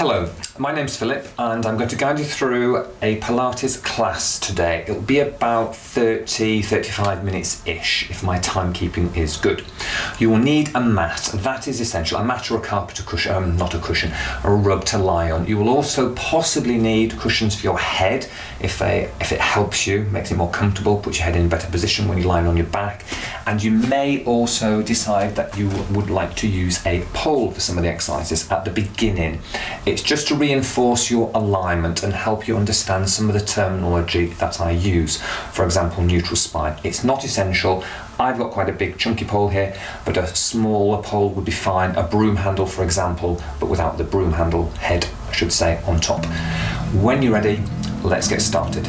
Hello, my name's Philip and I'm going to guide you through a Pilates class today. It'll be about 30-35 minutes-ish if my timekeeping is good. You will need a mat, that is essential, a mat or a carpet, not a cushion, a rug to lie on. You will also possibly need cushions for your head if it helps you, makes it more comfortable, puts your head in a better position when you're lying on your back. And you may also decide that you would like to use a pole for some of the exercises at the beginning. It's just to reinforce your alignment and help you understand some of the terminology that I use. For example, neutral spine. It's not essential. I've got quite a big chunky pole here, but a smaller pole would be fine. A broom handle, for example, but without the broom handle head, I should say, on top. When you're ready, let's get started.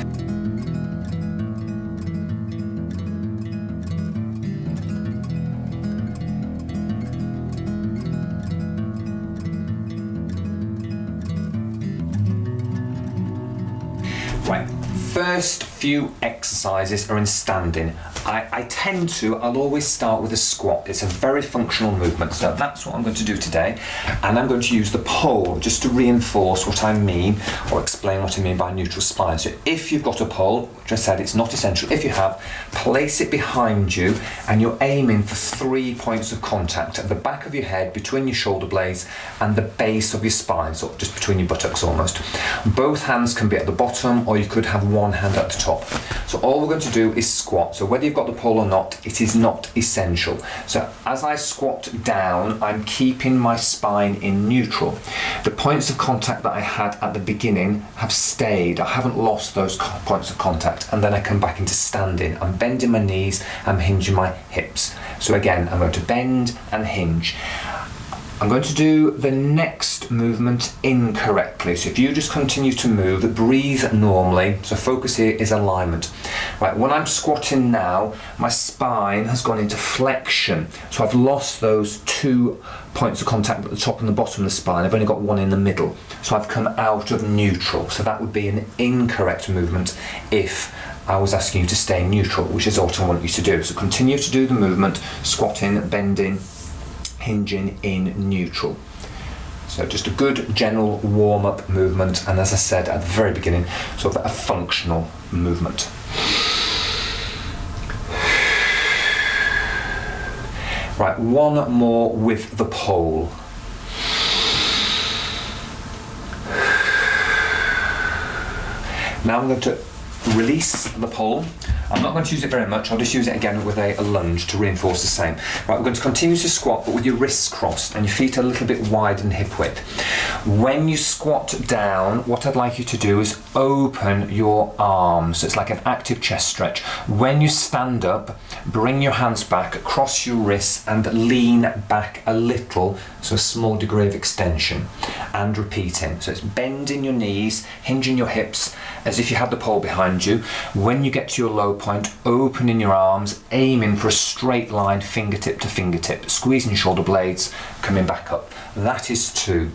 Right, first few exercises are in standing. I'll always start with a squat. It's a very functional movement, so that's what I'm going to do today. And I'm going to use the pole just to reinforce what I mean, or explain what I mean by neutral spine. So if you've got a pole, which I said it's not essential, if you have, place it behind you and you're aiming for 3 points of contact at the back of your head, between your shoulder blades and the base of your spine, so just between your buttocks almost. Both hands can be at the bottom, or you could have one hand at the top. So all we're going to do is squat. So whether you've got the pole or not, it is not essential. So as I squat down, I'm keeping my spine in neutral. The points of contact that I had at the beginning have stayed. I haven't lost those points of contact, and then I come back into standing. I'm bending my knees, I'm hinging my hips. So again, I'm going to bend and hinge. I'm going to do the next movement incorrectly. So if you just continue to move, breathe normally. So focus here is alignment. Right, when I'm squatting now, my spine has gone into flexion. So I've lost those 2 points of contact at the top and the bottom of the spine. I've only got one in the middle. So I've come out of neutral. So that would be an incorrect movement if I was asking you to stay neutral, which is what I want you to do. So continue to do the movement, squatting, bending, hinging in neutral. So just a good general warm-up movement, and as I said at the very beginning, sort of a functional movement. Right, one more with the pole. Now I'm going to release the pole. I'm not going to use it very much, I'll just use it again with a lunge to reinforce the same. Right, we're going to continue to squat, but with your wrists crossed and your feet a little bit wide in hip width. When you squat down, what I'd like you to do is open your arms. So it's like an active chest stretch. When you stand up, bring your hands back, cross your wrists and lean back a little, so a small degree of extension, and repeating. So it's bending your knees, hinging your hips as if you had the pole behind you. When you get to your low point, opening your arms, aiming for a straight line, fingertip to fingertip, squeezing your shoulder blades, coming back up. That is 2.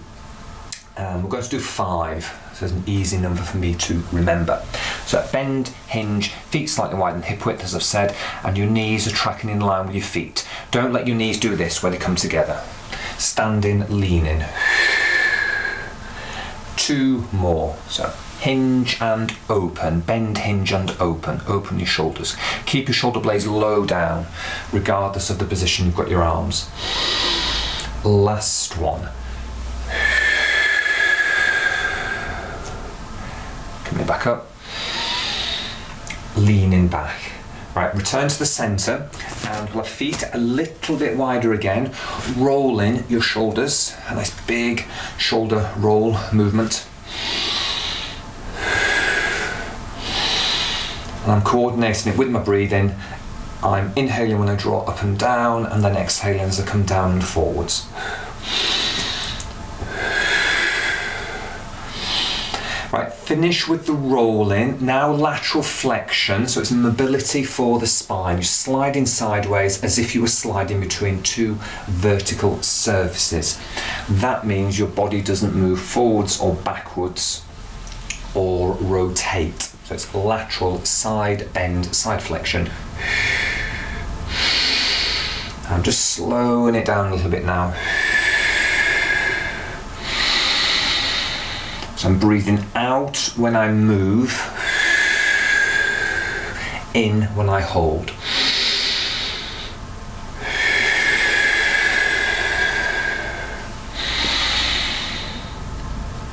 We're going to do 5. So it's an easy number for me to remember. So bend, hinge, feet slightly wider than hip width, as I've said, and your knees are tracking in line with your feet. Don't let your knees do this when they come together. Standing, leaning. 2 more. So hinge and open, bend, hinge and open. Open your shoulders. Keep your shoulder blades low down, regardless of the position you've got your arms. Last one. Coming back up, leaning back. Right, return to the center and we'll have feet a little bit wider again, rolling your shoulders, a nice big shoulder roll movement. And I'm coordinating it with my breathing. I'm inhaling when I draw up and down, and then exhaling as I come down and forwards. Right, finish with the rolling. Now lateral flexion, so it's mobility for the spine. You're sliding sideways as if you were sliding between 2 vertical surfaces. That means your body doesn't move forwards or backwards or rotate. So it's lateral, side bend, side flexion. I'm just slowing it down a little bit now. So I'm breathing out when I move, in when I hold.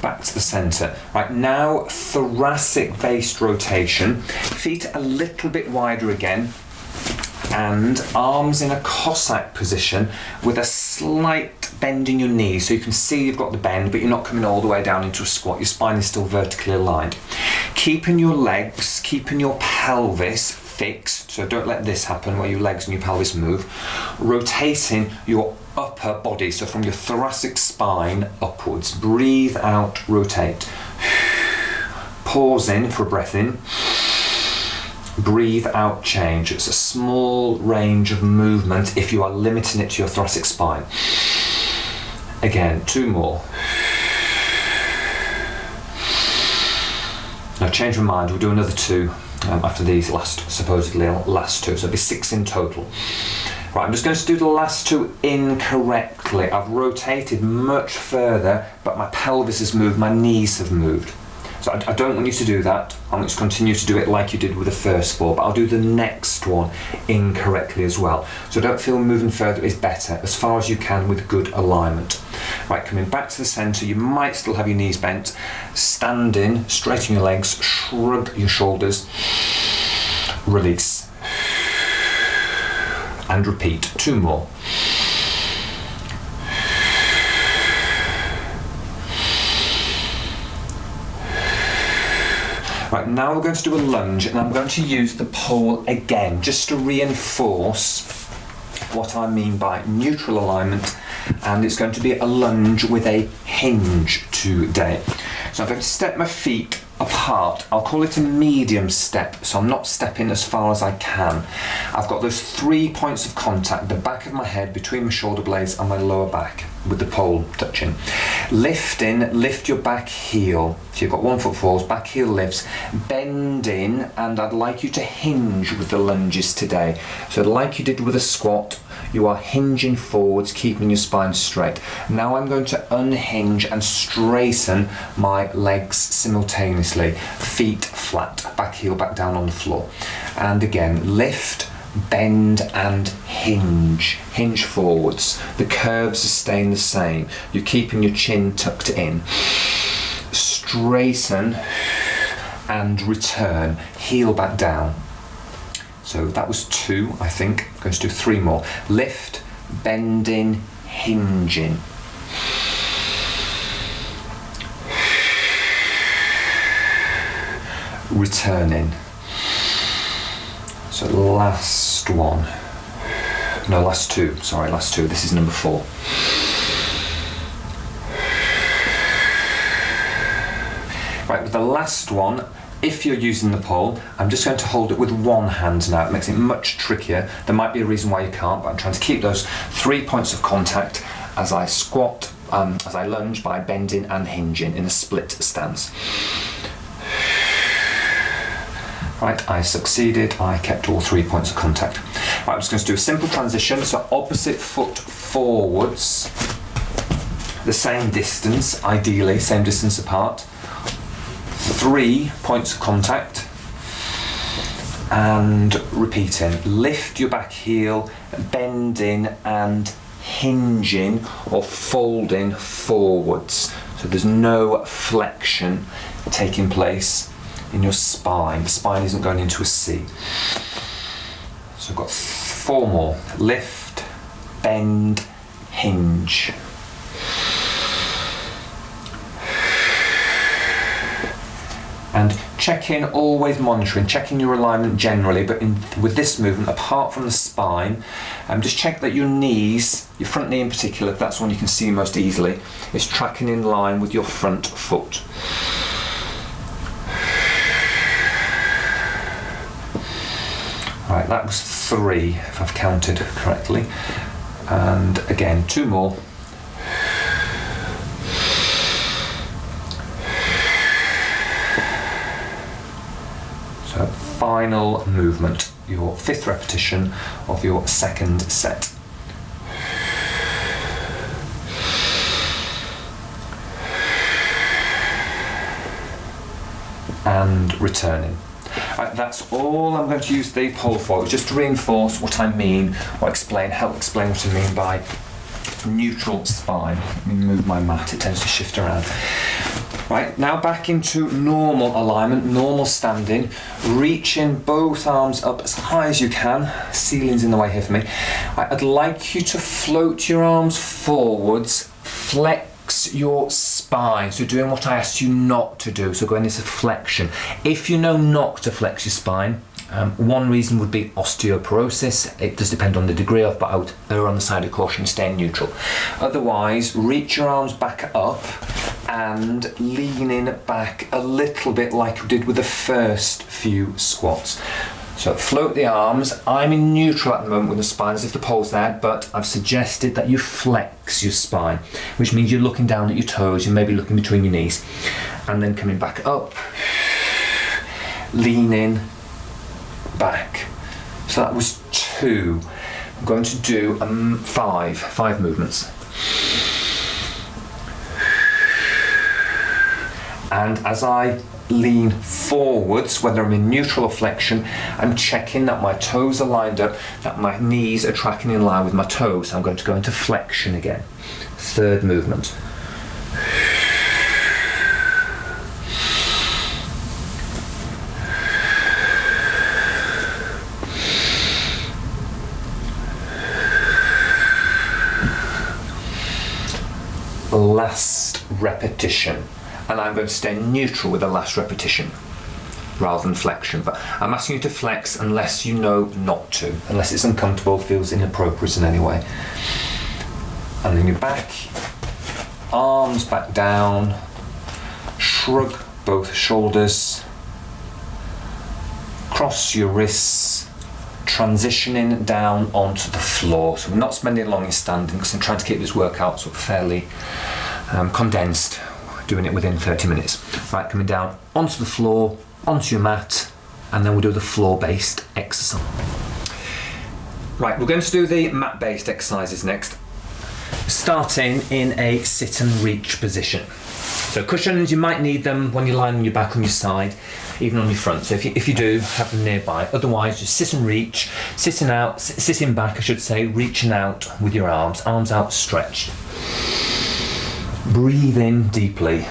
Back to the centre. Right, now thoracic based rotation, feet a little bit wider again, and arms in a Cossack position with a slight bend in your knees, so you can see you've got the bend but you're not coming all the way down into a squat. Your spine is still vertically aligned. Keeping your legs, keeping your pelvis fixed, so don't let this happen where your legs and your pelvis move. Rotating your upper body, so from your thoracic spine upwards. Breathe out, rotate. Pause in for a breath in. Breathe out, change. It's a small range of movement if you are limiting it to your thoracic spine. Again, 2 more. Now change my mind, we'll do another 2 after these supposedly last 2, so it'll be 6 in total. Right, I'm just going to do the last 2 incorrectly. I've rotated much further, but my pelvis has moved, my knees have moved. So I don't want you to do that. I'm going to continue to do it like you did with the first 4, but I'll do the next one incorrectly as well. So don't feel moving further is better, as far as you can with good alignment. Right, coming back to the centre, you might still have your knees bent. Standing, straighten your legs, shrug your shoulders, release. And repeat, 2 more. Right, now we're going to do a lunge, and I'm going to use the pole again, just to reinforce what I mean by neutral alignment, and it's going to be a lunge with a hinge today. So I'm going to step my feet apart. I'll call it a medium step, so I'm not stepping as far as I can. I've got those 3 points of contact, the back of my head between my shoulder blades and my lower back, with the pole touching. Lifting, lift your back heel. So you've got 1 foot forwards, back heel lifts, bend in, and I'd like you to hinge with the lunges today. So like you did with a squat, you are hinging forwards, keeping your spine straight. Now I'm going to unhinge and straighten my legs simultaneously. Feet flat, back heel back down on the floor. And again, lift, bend and hinge. Hinge forwards. The curves are staying the same. You're keeping your chin tucked in. Straighten and return. Heel back down. So that was 2, I think. I'm going to do 3 more. Lift, bending, hinging. Returning. So last 1. No, last 2. Sorry, last 2. This is number 4. Right, with the last one, if you're using the pole, I'm just going to hold it with 1 hand now. It makes it much trickier. There might be a reason why you can't, but I'm trying to keep those 3 points of contact as I squat, as I lunge by bending and hinging in a split stance. Right, I succeeded. I kept all 3 points of contact. Right, I'm just going to do a simple transition. So opposite foot forwards, the same distance, ideally, same distance apart. 3 points of contact, and repeating. Lift your back heel, bending and hinging or folding forwards. So there's no flexion taking place in your spine. The spine isn't going into a C. So I've got 4 more. Lift, bend, hinge. And check in, always monitoring, checking your alignment generally, but with this movement, apart from the spine, just check that your knees, your front knee in particular, if that's one you can see most easily, is tracking in line with your front foot. Right, that was 3, if I've counted correctly. And again, 2 more. So final movement, your 5th repetition of your 2nd set. and returning. That's all I'm going to use the pole for, just to reinforce what I mean, or help explain what I mean by neutral spine. Let me move my mat, it tends to shift around. Right, now back into normal alignment, normal standing, reaching both arms up as high as you can. Ceiling's in the way here for me. I'd like you to float your arms forwards, flex your spine, so doing what I asked you not to do, so going into flexion. If you know not to flex your spine, one reason would be osteoporosis. It does depend on the degree of, but I would err on the side of caution, staying neutral. Otherwise, reach your arms back up and leaning back a little bit like we did with the first few squats. So float the arms. I'm in neutral at the moment with the spine as if the pole's there, but I've suggested that you flex your spine, which means you're looking down at your toes, you may be looking between your knees, and then coming back up, leaning back. So that was 2. I'm going to do 5 movements. And as I lean forwards, whether I'm in neutral or flexion, I'm checking that my toes are lined up, that my knees are tracking in line with my toes. So I'm going to go into flexion again. 3rd movement. Last repetition, and I'm going to stay neutral with the last repetition rather than flexion, but I'm asking you to flex unless you know not to, unless it's uncomfortable, feels inappropriate in any way. And then you're back, arms back down, shrug both shoulders, cross your wrists, transitioning down onto the floor. So we're not spending long in standing because I'm trying to keep this workout sort of fairly condensed, doing it within 30 minutes. Right, coming down onto the floor, onto your mat, and then we'll do the floor-based exercise. Right, we're going to do the mat-based exercises next, starting in a sit and reach position. So cushions, you might need them when you're lying on your back on your side, even on your front. So if you do, have them nearby. Otherwise, just sit and reach, sitting back, I should say, reaching out with your arms outstretched. Breathe in deeply.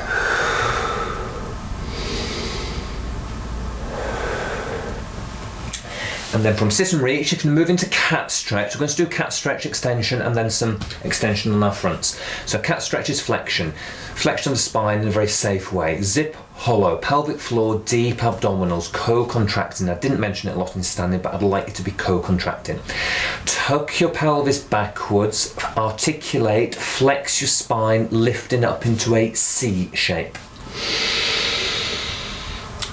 And then from sit and reach, you can move into cat stretch. We're going to do cat stretch extension and then some extension on our fronts. So cat stretch is flexion. Flexion of the spine in a very safe way. Zip, hollow, pelvic floor, deep abdominals, co-contracting. I didn't mention it a lot in standing, but I'd like it to be co-contracting. Tuck your pelvis backwards, articulate, flex your spine, lifting up into a C shape.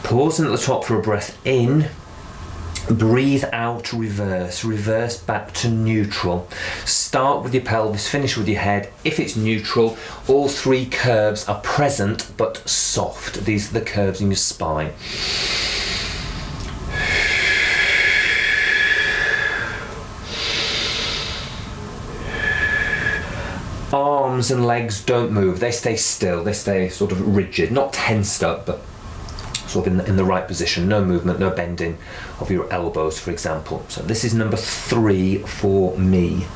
Pausing at the top for a breath in. Breathe out, reverse back to neutral. Start with your pelvis, finish with your head. If it's neutral, all 3 curves are present but soft. These are the curves in your spine. Arms and legs don't move, they stay still, they stay sort of rigid, not tensed up, but sort of in the right position. No movement, no bending of your elbows, for example. So this is number 3 for me.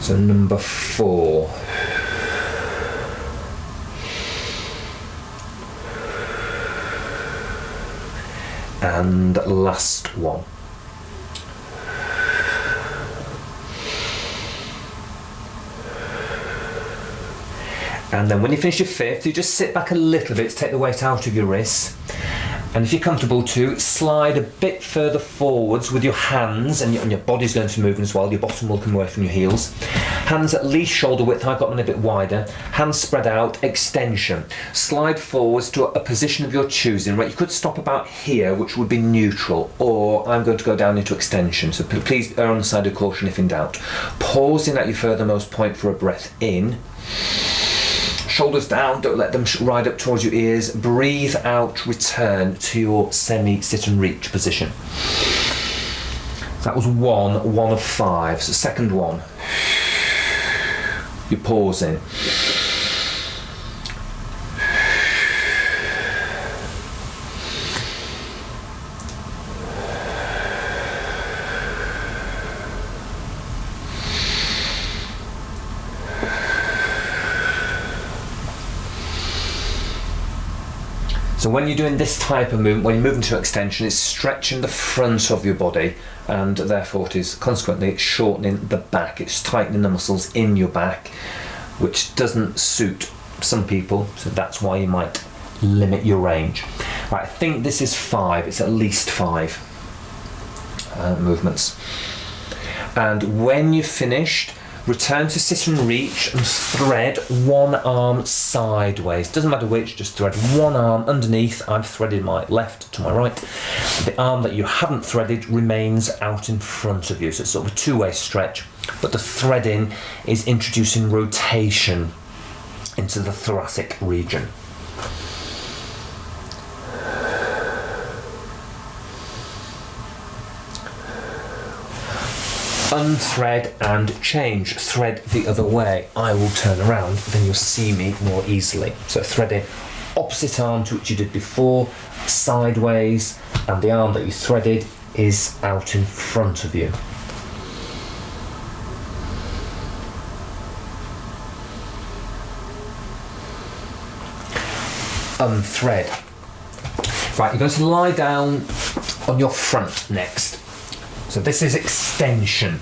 So number 4. And last one. And then when you finish your 5th, you just sit back a little bit to take the weight out of your wrists. And if you're comfortable to, slide a bit further forwards with your hands, and your body's going to move as well. Your bottom will come away from your heels. Hands at least shoulder width, I've got them a bit wider. Hands spread out, extension. Slide forwards to a position of your choosing. Right, you could stop about here, which would be neutral, or I'm going to go down into extension. So please err on the side of caution if in doubt. Pausing at your furthermost point for a breath in. Shoulders down, don't let them ride up towards your ears. Breathe out, return to your semi-sit and reach position. That was one of 5. So second one. You're pausing. So when you're doing this type of movement, when you're moving to extension, it's stretching the front of your body, and therefore it is consequently shortening the back. It's tightening the muscles in your back, which doesn't suit some people, so that's why you might limit your range. Right, I think this is 5. It's at least 5 movements. And when you've finished, return to sit and reach and thread one arm sideways. Doesn't matter which, just thread one arm underneath. I've threaded my left to my right. The arm that you haven't threaded remains out in front of you. So it's sort of a two-way stretch, but the threading is introducing rotation into the thoracic region. Unthread and change. Thread the other way. I will turn around, then you'll see me more easily. So threading opposite arm to which you did before, sideways, and the arm that you threaded is out in front of you. Unthread. Right, you're going to lie down on your front next. So this is extension.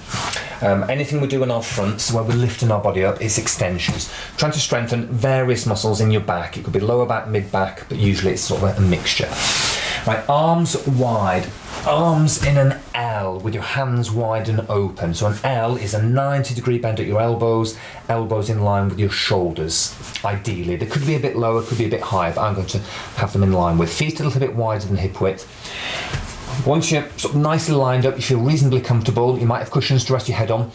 Anything we do on our fronts where we're lifting our body up is extensions. Trying to strengthen various muscles in your back. It could be lower back, mid back, but usually it's sort of a mixture. Right, arms wide. Arms in an L with your hands wide and open. So an L is a 90-degree bend at your elbows, elbows in line with your shoulders, ideally. They could be a bit lower, could be a bit higher, but I'm going to have them in line with. Feet a little bit wider than hip width. Once you're sort of nicely lined up, you feel reasonably comfortable, you might have cushions to rest your head on,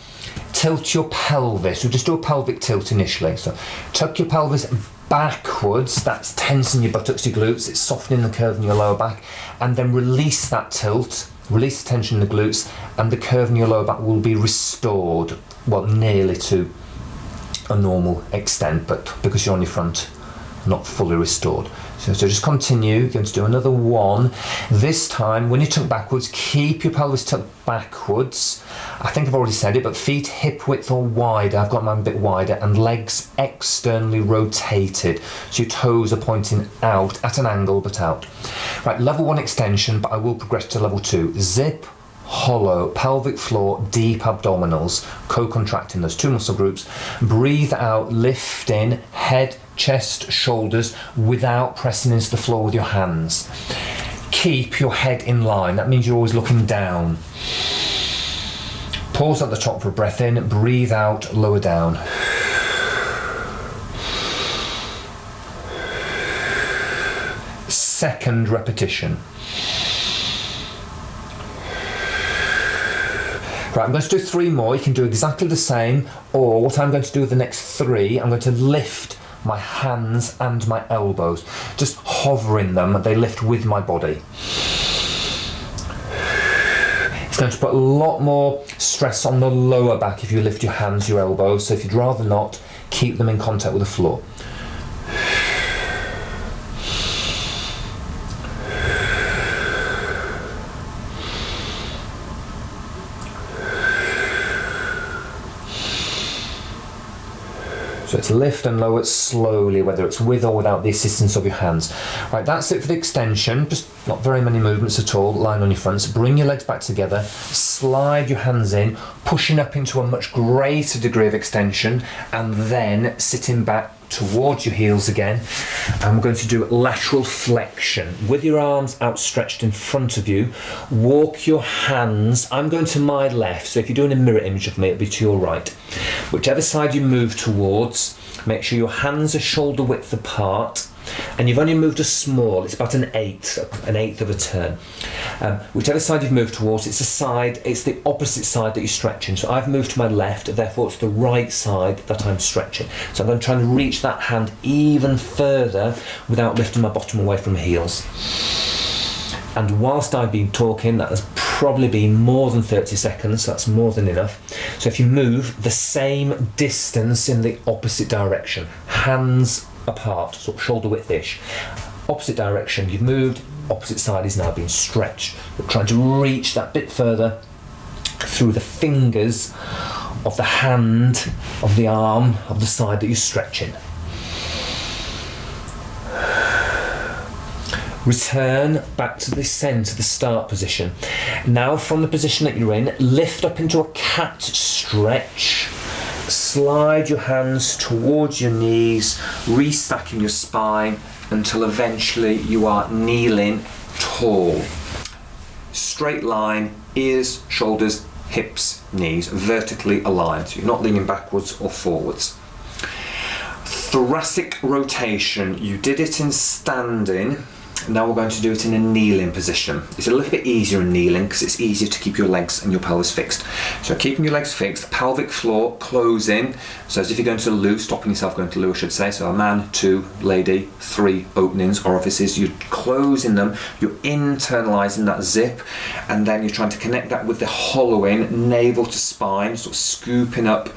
tilt your pelvis. We'll just do a pelvic tilt initially. So tuck your pelvis backwards, that's tensing your buttocks, your glutes, it's softening the curve in your lower back, and then release that tilt, release the tension in the glutes, and the curve in your lower back will be restored, well, nearly to a normal extent, but because you're on your front, not fully restored. So just continue. You're going to do another one. This time, when you tuck backwards, keep your pelvis tucked backwards. I think I've already said it, but feet hip width or wider. I've got mine a bit wider, and legs externally rotated. So your toes are pointing out at an angle, but out. Right, level 1 extension, but I will progress to level 2. Zip, hollow, pelvic floor, deep abdominals, co-contracting those two muscle groups. Breathe out, lift in, head, chest, shoulders, without pressing into the floor with your hands. Keep your head in line. That means you're always looking down. Pause at the top for a breath in, breathe out, lower down. Second repetition. Right, I'm going to do 3 more. You can do exactly the same, or what I'm going to do with the next 3, I'm going to lift my hands and my elbows, just hovering them, they lift with my body. It's going to put a lot more stress on the lower back if you lift your hands, your elbows, so if you'd rather not, keep them in contact with the floor. So it's lift and lower slowly, whether it's with or without the assistance of your hands. Right, that's it for the extension. Just not very many movements at all, lying on your fronts. Bring your legs back together, slide your hands in, pushing up into a much greater degree of extension, and then sitting back towards your heels again. And we're going to do lateral flexion with your arms outstretched in front of you. Walk your hands, I'm going to my left, so if you're doing a mirror image of me, it'll be to your right. Whichever side you move towards, make sure your hands are shoulder width apart, and you've only moved a small, it's about an eighth of a turn. Whichever side you've moved towards, it's the opposite side that you're stretching. So I've moved to my left, therefore it's the right side that I'm stretching. So I'm going to try and reach that hand even further without lifting my bottom away from the heels. And whilst I've been talking, that has probably been more than 30 seconds, so that's more than enough. So if you move the same distance in the opposite direction, hands apart, sort of shoulder width-ish, opposite direction, you've moved, opposite side is now being stretched. You're trying to reach that bit further through the fingers of the hand, of the arm, of the side that you're stretching. Return back to the centre, the start position. Now from the position that you're in, lift up into a cat stretch. Slide your hands towards your knees, restacking your spine until eventually you are kneeling tall. Straight line, ears, shoulders, hips, knees, vertically aligned. So you're not leaning backwards or forwards. Thoracic rotation, you did it in standing. Now we're going to do it in a kneeling position. It's a little bit easier in kneeling because it's easier to keep your legs and your pelvis fixed. So keeping your legs fixed, pelvic floor closing, so as if you're going to the loo, stopping yourself going to the loo I should say. So a man, 2, lady, 3 openings, orifices, you're closing them, you're internalising that zip, and then you're trying to connect that with the hollowing, navel to spine, sort of scooping up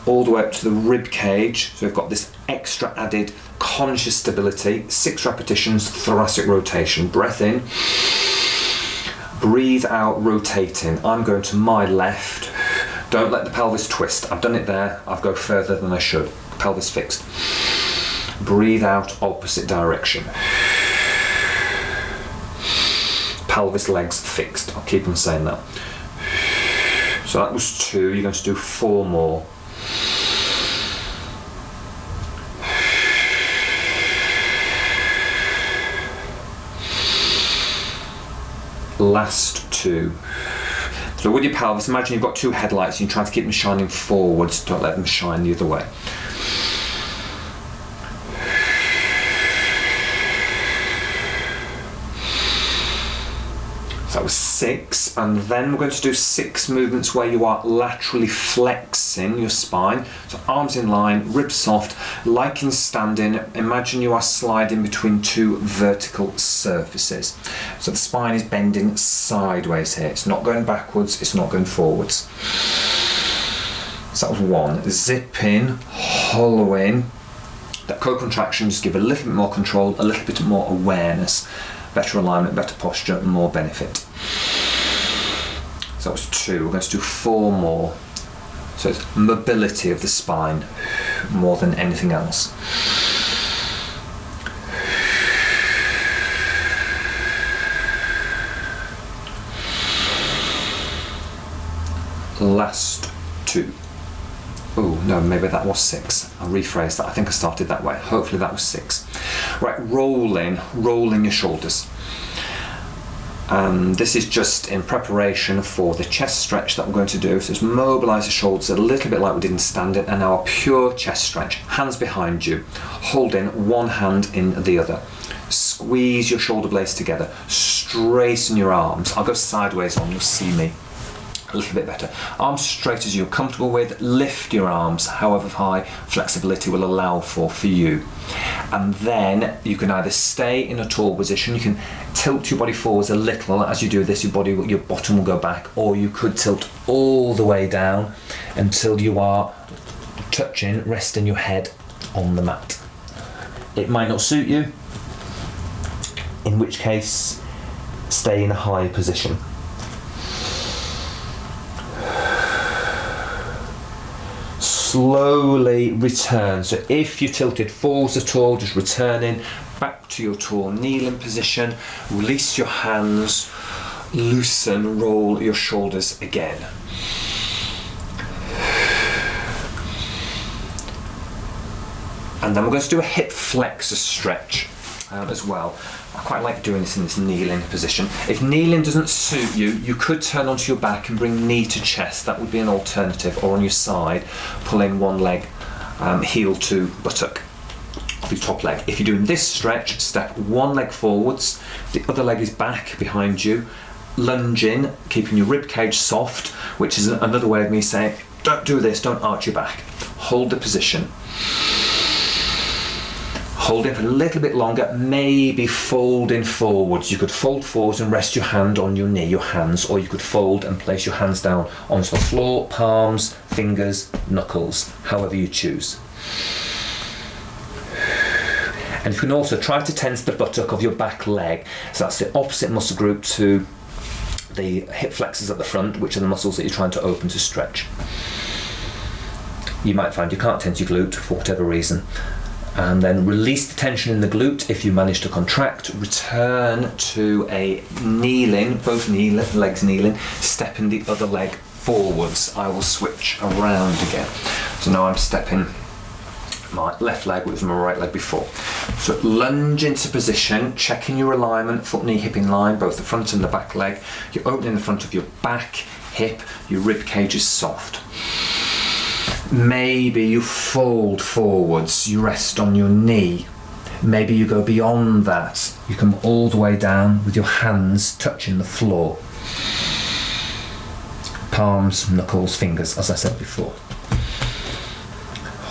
all the way up to the rib cage. So we've got this extra added conscious stability. 6 repetitions, thoracic rotation. Breath in, breathe out, rotating. I'm going to my left. Don't let the pelvis twist. I've done it there. I'll go further than I should. Pelvis fixed. Breathe out, opposite direction. Pelvis, legs fixed. I'll keep on saying that. So that was 2. You're going to do 4 more. Last 2. So with your pelvis, imagine you've got 2 headlights and you're trying to keep them shining forwards, don't let them shine the other way. So that was 6, and then we're going to do 6 movements where you are laterally flexing your spine. So arms in line, ribs soft, like in standing. Imagine you are sliding between 2 vertical surfaces. So the spine is bending sideways here. It's not going backwards, it's not going forwards. So that was 1. Zip in, hollow in. That co-contraction, just give a little bit more control, a little bit more awareness. Better alignment, better posture, more benefit. So that was 2. We're going to do 4 more. So it's mobility of the spine more than anything else. Last 2. Oh no, maybe that was 6. I'll rephrase that. I think I started that way. Hopefully that was 6. Right, rolling your shoulders. This is just in preparation for the chest stretch that we're going to do. So just mobilise the shoulders a little bit like we did in standing, and now a pure chest stretch. Hands behind you, holding one hand in the other. Squeeze your shoulder blades together, straighten your arms. I'll go sideways on, you'll see me a little bit better. Arms straight as you're comfortable with. Lift your arms however high flexibility will allow for you. And then you can either stay in a tall position, you can tilt your body forwards a little. As you do this, your bottom will go back, or you could tilt all the way down until you are touching, resting your head on the mat. It might not suit you, in which case stay in a high position. Slowly return. So if you tilted forwards at all, just returning back to your tall kneeling position. Release your hands, loosen, roll your shoulders again. And then we're going to do a hip flexor stretch as well. I quite like doing this in this kneeling position. If kneeling doesn't suit you, you could turn onto your back and bring knee to chest. That would be an alternative. Or on your side, pulling one leg, heel to buttock of your top leg. If you're doing this stretch, step one leg forwards, the other leg is back behind you, lunge in, keeping your rib cage soft, which is another way of me saying, don't do this, don't arch your back. Hold the position. Hold it for a little bit longer, maybe folding forwards. You could fold forwards and rest your hand on your knee, your hands, or you could fold and place your hands down onto the floor, palms, fingers, knuckles, however you choose. And you can also try to tense the buttock of your back leg. So that's the opposite muscle group to the hip flexors at the front, which are the muscles that you're trying to open to stretch. You might find you can't tense your glute for whatever reason. And then release the tension in the glute if you manage to contract. Return to a kneeling, both legs kneeling, stepping the other leg forwards. I will switch around again. So now I'm stepping my left leg, which was my right leg before. So lunge into position, checking your alignment, foot, knee, hip in line, both the front and the back leg. You're opening the front of your back, hip, your rib cage is soft. Maybe you fold forwards, you rest on your knee. Maybe you go beyond that. You come all the way down with your hands touching the floor. Palms, knuckles, fingers, as I said before.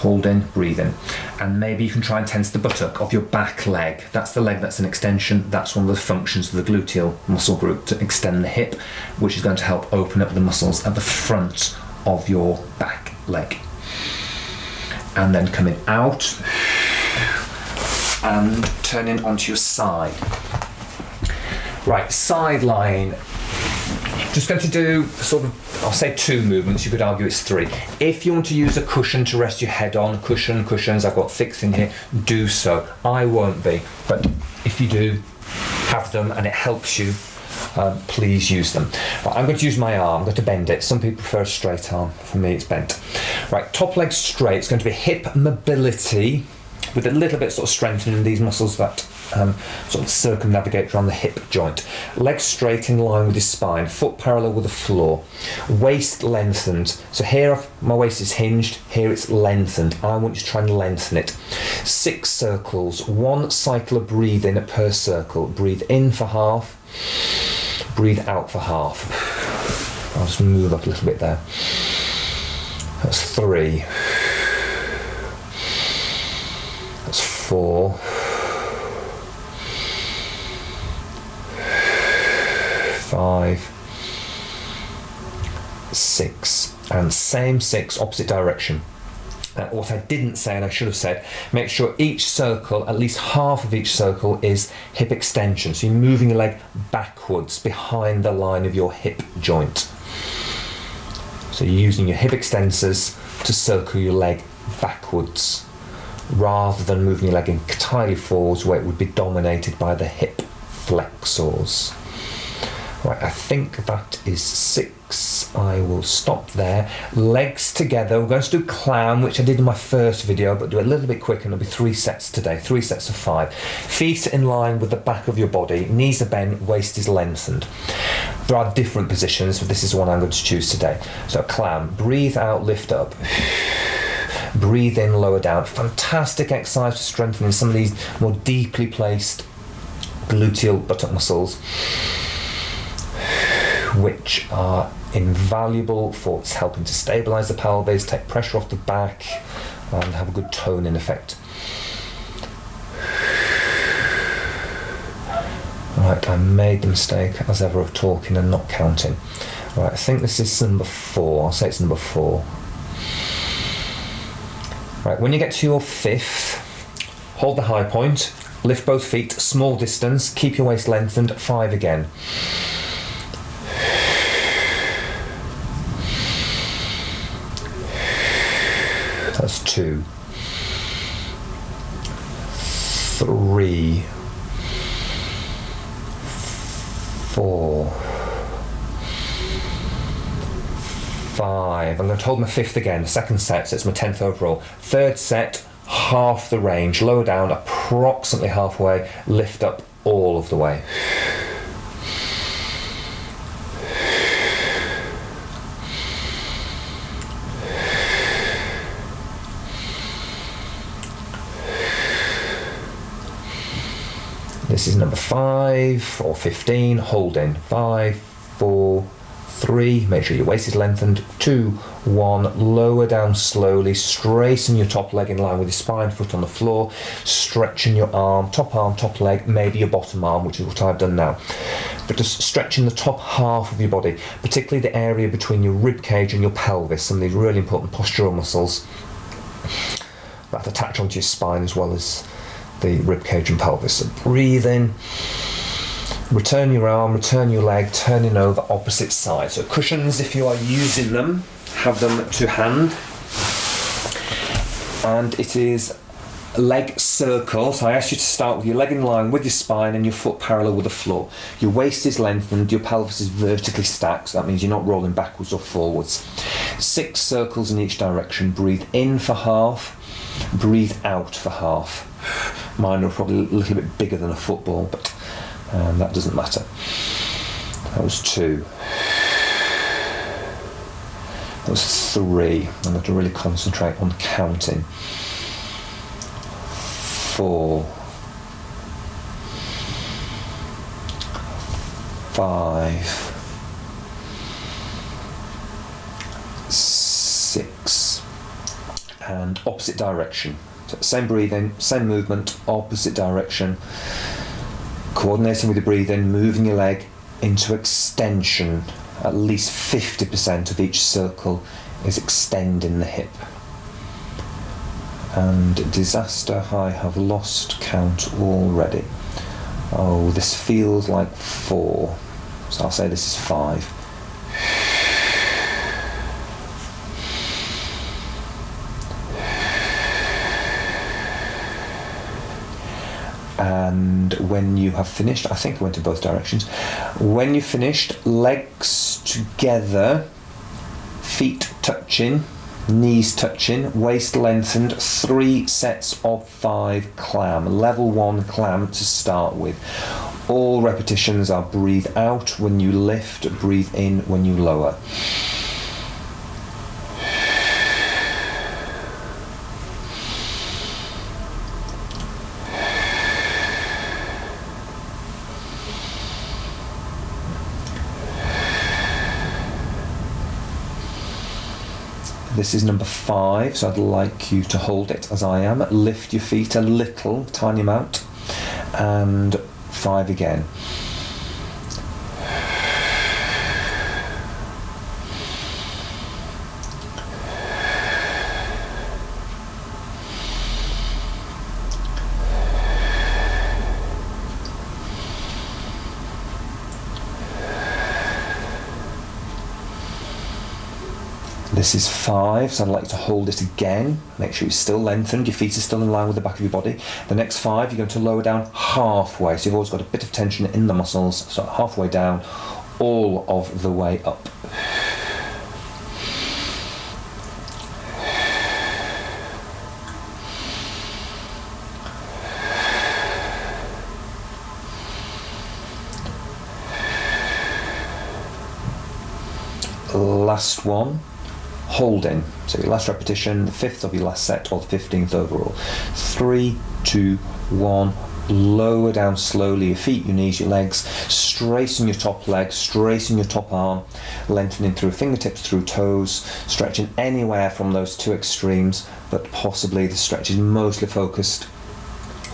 Holding, breathing. And maybe you can try and tense the buttock of your back leg. That's the leg that's an extension. That's one of the functions of the gluteal muscle group, to extend the hip, which is going to help open up the muscles at the front of your back leg. And then coming out and turning onto your side. Right, side lying. Just going to do sort of, I'll say 2 movements, you could argue it's 3. If you want to use a cushion to rest your head on, cushions, I've got 6 in here, do so. I won't be, but if you do have them and it helps you, please use them. Right, I'm going to use my arm, I'm going to bend it. Some people prefer a straight arm, for me it's bent. Right, top leg straight, it's going to be hip mobility with a little bit sort of strengthening these muscles that sort of circumnavigate around the hip joint. Legs straight in line with your spine, foot parallel with the floor. Waist lengthened. So here my waist is hinged, here it's lengthened. I want you to try and lengthen it. 6 circles, 1 cycle of breathing per circle. Breathe in for half, breathe out for half. I'll just move up a little bit there. That's 3. That's 4. 5, 6, and same 6 opposite direction. What I didn't say, and I should have said, make sure each circle, at least half of each circle, is hip extension. So you're moving your leg backwards behind the line of your hip joint. So you're using your hip extensors to circle your leg backwards, rather than moving your leg entirely forwards where it would be dominated by the hip flexors. Right, I think that is 6. I will stop there. Legs together. We're going to do clown, which I did in my first video, but do it a little bit quicker, and it'll be 3 sets today, 3 sets of 5. Feet in line with the back of your body, knees are bent, waist is lengthened. There are different positions, but this is the one I'm going to choose today. So clown, breathe out, lift up. Breathe in, lower down. Fantastic exercise for strengthening some of these more deeply placed gluteal buttock muscles, which are invaluable for helping to stabilise the pelvis, take pressure off the back, and have a good toning effect. Right, I made the mistake, as ever, of talking and not counting. Right, I think this is number 4. I'll say it's number 4. Right, when you get to your 5th, hold the high point, lift both feet, small distance, keep your waist lengthened, 5 again. That's 2, 3, 4, 5. I'm going to hold my 5th again, 2nd set, so it's my 10th overall. 3rd set, half the range, lower down, approximately halfway, lift up all of the way. This is number 5 or 15, holding. 5, 4, 3, make sure your waist is lengthened. 2, 1, lower down slowly, straighten your top leg in line with your spine, foot on the floor, stretching your arm, top leg, maybe your bottom arm, which is what I've done now. But just stretching the top half of your body, particularly the area between your rib cage and your pelvis, some of these really important postural muscles that attach onto your spine as well as the rib cage and pelvis. So breathe in, return your arm, return your leg, turning over opposite side. So cushions, if you are using them, have them to hand. And it is leg circle. So I ask you to start with your leg in line with your spine and your foot parallel with the floor. Your waist is lengthened, your pelvis is vertically stacked, so that means you're not rolling backwards or forwards. 6 circles in each direction. Breathe in for half, breathe out for half. Mine are probably a little bit bigger than a football, but that doesn't matter. That was 2. That was 3. I'm going to really concentrate on counting. 4, 5, 6, and opposite direction. So same breathing, same movement, opposite direction. Coordinating with the breathing, moving your leg into extension. At least 50% of each circle is extending the hip. And disaster, I have lost count already. Oh, this feels like 4. So I'll say this is 5. And when you have finished, I think I went in both directions. When you've finished, legs together, feet touching, knees touching, waist lengthened, 3 sets of 5 clam. Level 1 clam to start with. All repetitions are breathe out when you lift, breathe in when you lower. This is number 5, so I'd like you to hold it as I am. Lift your feet a little, tiny amount, and 5 again. This is 5, so I'd like you to hold it again. Make sure it's still lengthened, your feet are still in line with the back of your body. The next 5, you're going to lower down halfway, so you've always got a bit of tension in the muscles, so halfway down, all of the way up. Last one. Holding, so your last repetition, the 5th of your last set, or the 15th overall. 3, 2, 1, lower down slowly, your feet, your knees, your legs, straighten your top leg, straighten your top arm, lengthening through fingertips, through toes, stretching anywhere from those 2 extremes, but possibly the stretch is mostly focused,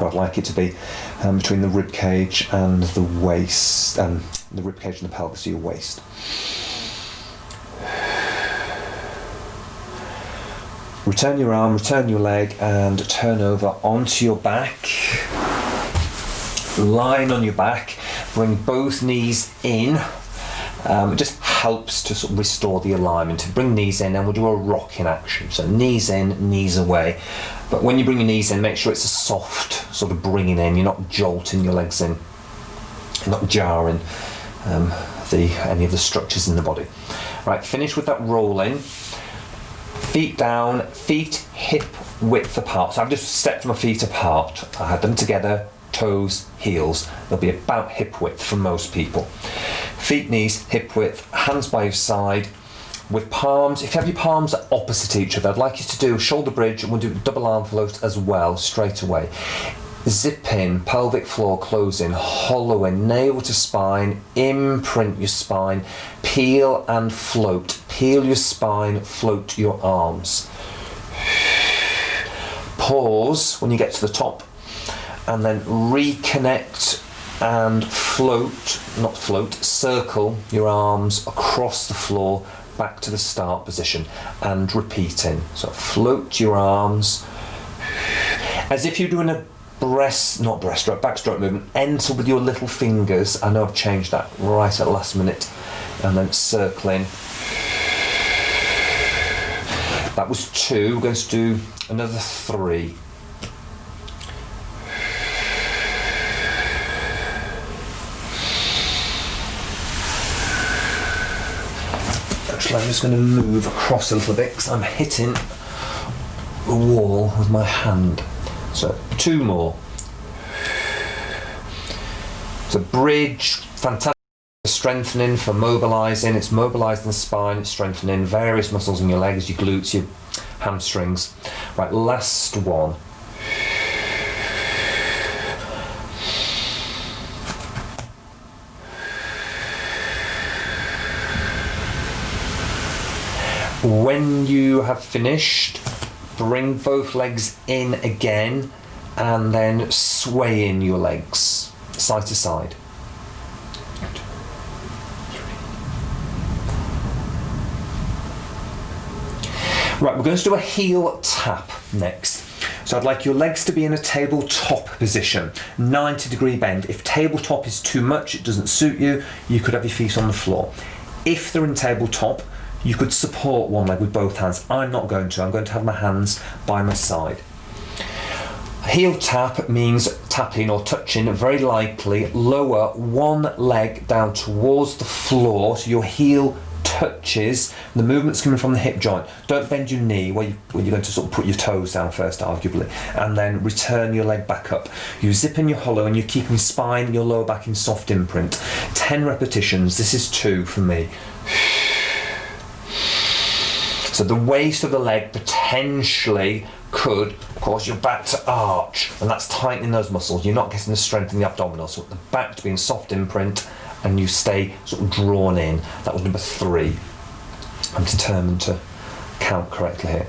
or I'd like it to be, between the rib cage and the waist, the rib cage and the pelvis of your waist. Return your arm, return your leg, and turn over onto your back. Lying on your back, bring both knees in. It just helps to sort of restore the alignment. Bring knees in, and we'll do a rocking action. So knees in, knees away. But when you bring your knees in, make sure it's a soft sort of bringing in. You're not jolting your legs in. You're not jarring any of the structures in the body. Right, finish with that roll in. Feet down, feet hip width apart. So I've just stepped my feet apart. I had them together, toes, heels. They'll be about hip width for most people. Feet, knees, hip width, hands by your side. With palms, if you have your palms opposite each other, I'd like you to do a shoulder bridge, and we'll do a double arm float as well, straight away. Zip in, pelvic floor closing, hollow in, navel to spine, imprint your spine, peel and float. Peel your spine, float your arms. Pause when you get to the top, and then reconnect and circle your arms across the floor back to the start position and repeating. So float your arms as if you're doing a backstroke movement. Enter with your little fingers. I know I've changed that right at the last minute. And then circling. That was 2. We're going to do another 3. Actually, I'm just going to move across a little bit because I'm hitting the wall with my hand. So 2 more. So bridge, fantastic for strengthening, for mobilising. It's mobilising the spine, it's strengthening various muscles in your legs, your glutes, your hamstrings. Right, last one. When you have finished, bring both legs in again and then sway in your legs side to side. Right, we're going to do a heel tap next. So I'd like your legs to be in a tabletop position, 90-degree bend. If tabletop is too much, it doesn't suit you, you could have your feet on the floor. If they're in tabletop, you could support one leg with both hands. I'm not going to. I'm going to have my hands by my side. Heel tap means tapping or touching, very likely lower one leg down towards the floor so your heel touches. The movement's coming from the hip joint. Don't bend your knee where you're going to sort of put your toes down first, arguably, and then return your leg back up. You zip in your hollow and you're keeping spine and your lower back in soft imprint. 10 repetitions. This is 2 for me. So the waist of the leg potentially could cause your back to arch, and that's tightening those muscles. You're not getting the strength in the abdominals. So the back to be in soft imprint and you stay sort of drawn in. That was number 3. I'm determined to count correctly here.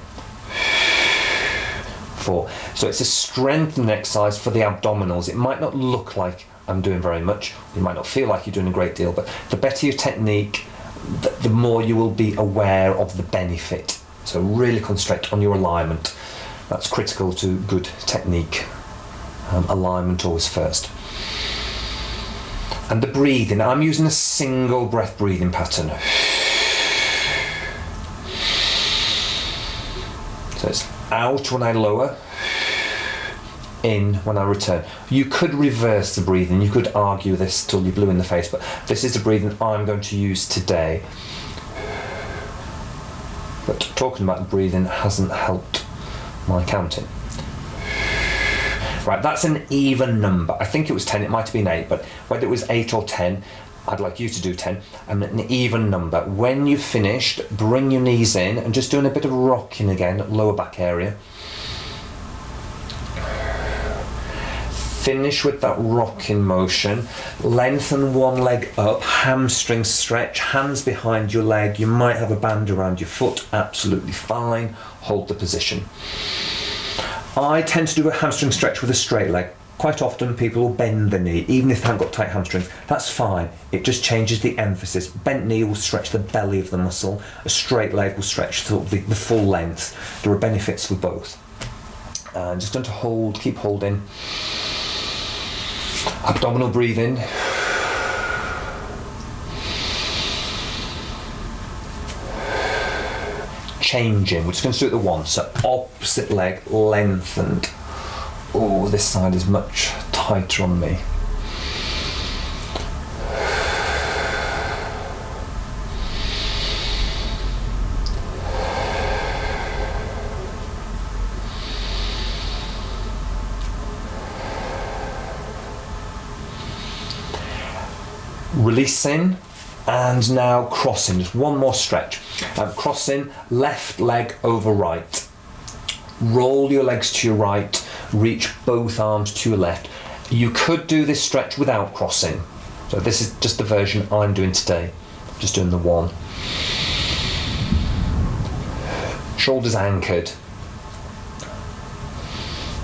4. So it's a strengthening exercise for the abdominals. It might not look like I'm doing very much. You might not feel like you're doing a great deal, but the better your technique, the more you will be aware of the benefit. So really concentrate on your alignment. That's critical to good technique. Alignment always first. And the breathing, I'm using a single breath breathing pattern. So it's out when I lower, in when I return. You could reverse the breathing. You could argue this till you're blue in the face, but this is the breathing I'm going to use today. But talking about the breathing hasn't helped my counting. Right, that's an even number. I think it was 10, it might have been 8, but whether it was 8 or 10, I'd like you to do 10, and an even number. When you've finished, bring your knees in and just doing a bit of rocking again, lower back area. Finish with that rocking motion. Lengthen one leg up, hamstring stretch, hands behind your leg. You might have a band around your foot, absolutely fine. Hold the position. I tend to do a hamstring stretch with a straight leg. Quite often people will bend the knee, even if they haven't got tight hamstrings. That's fine. It just changes the emphasis. Bent knee will stretch the belly of the muscle. A straight leg will stretch the full length. There are benefits for both. Just going to hold, keep holding. Abdominal breathing. Changing. We're just going to do it at once. So opposite leg lengthened. Oh, this side is much tighter on me. Releasing, and now crossing. Just one more stretch. Crossing, left leg over right. Roll your legs to your right. reach both arms to your left. You could do this stretch without crossing. So this is just the version I'm doing today. Just doing the one. Shoulders anchored.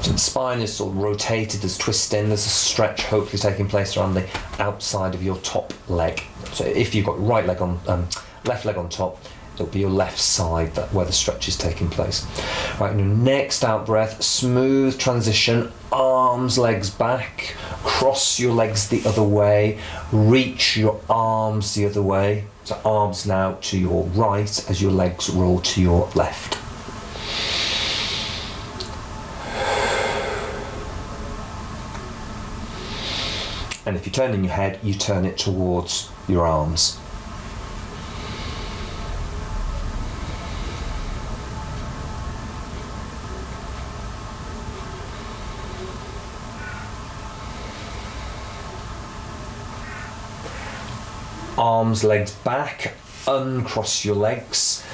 So the spine is sort of rotated, there's twisting, there's a stretch hopefully taking place around the outside of your top leg. So if you've got right leg on, left leg on top, it'll be your left side where the stretch is taking place. Right, and your next out breath, smooth transition, arms, legs back, cross your legs the other way, reach your arms the other way. So arms now to your right as your legs roll to your left. And if you're turning your head, you turn it towards your arms. Arms, legs back, uncross your legs,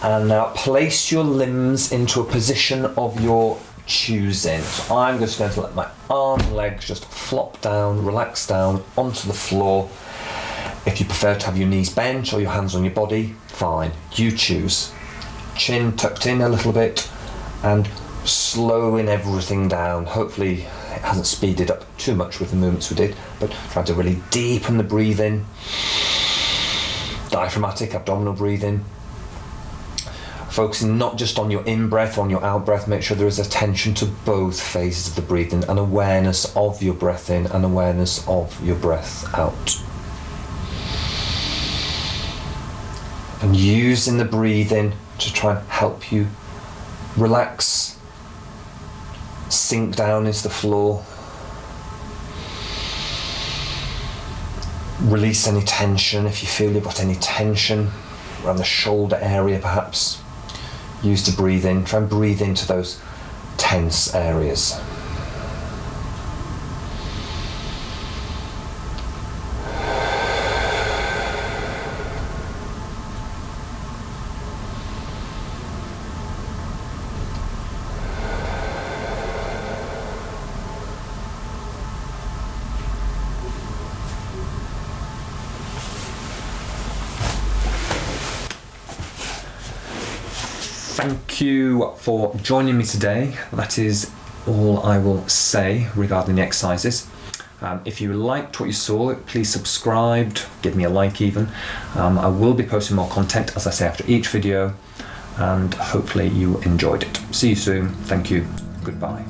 and now place your limbs into a position of your choosing. So I'm just going to let my arms and legs just flop down, relax down onto the floor. If you prefer to have your knees bent or your hands on your body, fine, you choose. Chin tucked in a little bit and slowing everything down. Hopefully it hasn't speeded up too much with the movements we did, but try to really deepen the breathing. Diaphragmatic, abdominal breathing. Focusing not just on your in-breath or on your out-breath, make sure there is attention to both phases of the breathing, and awareness of your breath in and awareness of your breath out. And using the breathing to try and help you relax, sink down into the floor, release any tension if you feel you've got any tension around the shoulder area perhaps. Use the breathing, try and breathe into those tense areas. Thank you for joining me today. That is all I will say regarding the exercises. If you liked what you saw, please subscribe, give me a like even. I will be posting more content, as I say, after each video, and hopefully you enjoyed it. See you soon. Thank you. Goodbye.